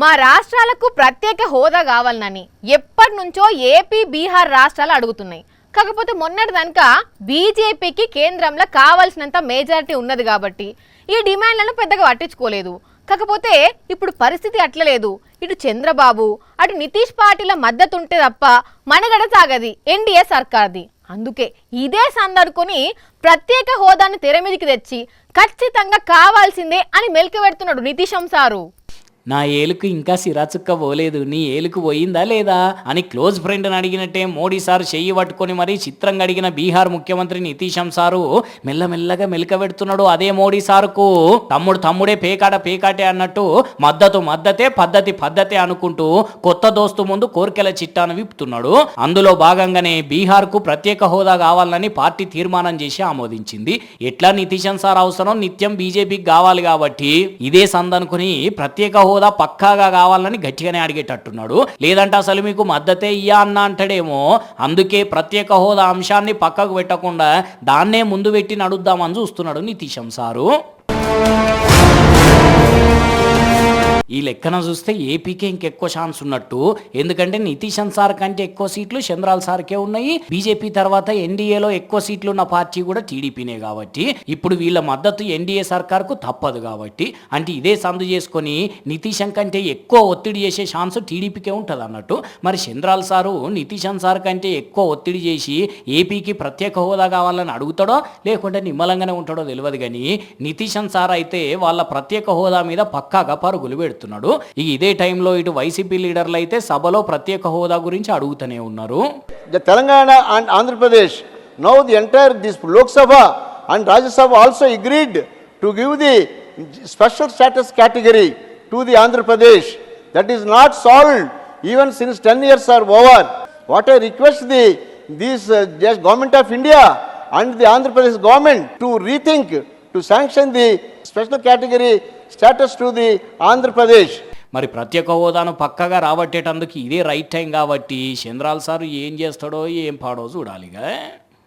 మా రాష్ట్రాలకు ప్రత్యేక హోదా కావాలని ఎప్పటి నుంచో ఏపీ బీహార్ రాష్ట్రాలు అడుగుతున్నాయి. కాకపోతే మొన్నటి దాకా బీజేపీకి కేంద్రంలో కావాల్సినంత మెజారిటీ ఉన్నది కాబట్టి ఈ డిమాండ్లను పెద్దగా పట్టించుకోలేదు. కాకపోతే ఇప్పుడు పరిస్థితి అట్లలేదు. ఇటు చంద్రబాబు అటు నితీష్ పార్టీల మద్దతు ఉంటే తప్ప మనగడ సాగది ఎన్డీఏ సర్కార్ది. అందుకే ఇదే సందర్భుని ప్రత్యేక హోదాను తెర మీదకి తెచ్చి ఖచ్చితంగా కావాల్సిందే అని మెలికి పెడుతున్నాడు నితీశం సారు. నా ఏలుకు ఇంకా సిరాచుక్క పోలేదు, నీ ఏలుకు పోయిందా లేదా అని క్లోజ్ ఫ్రెండ్ని అడిగినట్టే మోడీ సార్ చెయ్యి పట్టుకొని మరీ చిత్రంగా అడిగిన బీహార్ ముఖ్యమంత్రి నితీశం సారు మెల్లమెల్లగా మెలికబెడుతున్నాడు అదే మోడీ సారుకు. తమ్ముడే పేకాటే అన్నట్టు మద్దతే పద్ధతే అనుకుంటూ కొత్త దోస్తు ముందు కోరికల చిట్టాను విప్పుతున్నాడు. అందులో భాగంగానే బీహార్కు ప్రత్యేక హోదా కావాలని పార్టీ తీర్మానం చేసి ఆమోదించింది. ఎట్లా నితీశం సార్ అవసరం నిత్యం బీజేపీకి కావాలి కాబట్టి ఇదే సందనుకుని ప్రత్యేక హోదా పక్కాగా కావాలని గట్టిగానే అడిగేటట్టున్నాడు. లేదంటే అసలు మీకు మద్దతే ఇయ్యా అన్న అంటాడేమో. అందుకే ప్రత్యేక హోదా అంశాన్ని పక్కకు పెట్టకుండా దాన్నే ముందు పెట్టి నడుద్దామని చూస్తున్నాడు నితీశం సారు. ఈ లెక్కన చూస్తే ఏపీకే ఇంకెక్కువ ఛాన్స్ ఉన్నట్టు. ఎందుకంటే నితీశన్ సార్ కంటే ఎక్కువ సీట్లు చంద్రాల్ సార్కే ఉన్నాయి. బీజేపీ తర్వాత ఎన్డీఏలో ఎక్కువ సీట్లు ఉన్న పార్టీ కూడా టీడీపీనే కాబట్టి ఇప్పుడు వీళ్ళ మద్దతు ఎన్డీఏ సర్కార్కు తప్పదు కాబట్టి అంటే ఇదే సందు చేసుకొని నితీశన్ కంటే ఎక్కువ ఒత్తిడి చేసే ఛాన్స్ టీడీపీకే ఉంటుంది అన్నట్టు. మరి చంద్రాల్ సారు నితీశన్ సార్ కంటే ఎక్కువ ఒత్తిడి చేసి ఏపీకి ప్రత్యేక హోదా కావాలని అడుగుతాడో లేకుంటే నిమ్మలంగానే ఉంటాడో తెలియదు. కానీ నితీశన్ సార్ అయితే వాళ్ళ ప్రత్యేక హోదా మీద పక్కాగా పరుగులు పెడుతున్నాడు. ఇదే టైంలో ఇటు వైసీపీ లీడర్లు అయితే సభలో ప్రత్యేక హోదా గురించి అడుగుతూనే ఉన్నారు. Telangana and Andhra Pradesh now the entire this Lok Sabha and Rajya Sabha also agreed to give the special status category to the Andhra Pradesh. That is not solved even since 10 years are over. What I request this government of India and the Andhra Pradesh government to rethink, to sanction the special category status to the Andhra Pradesh. మరి ప్రత్యేక హోదాను పక్కగా రాబట్టేటందుకు ఇదే right time కాబట్టి చంద్రాల్ sir ఏం చేస్తాడో ఏం పాడో చూడాలిగా.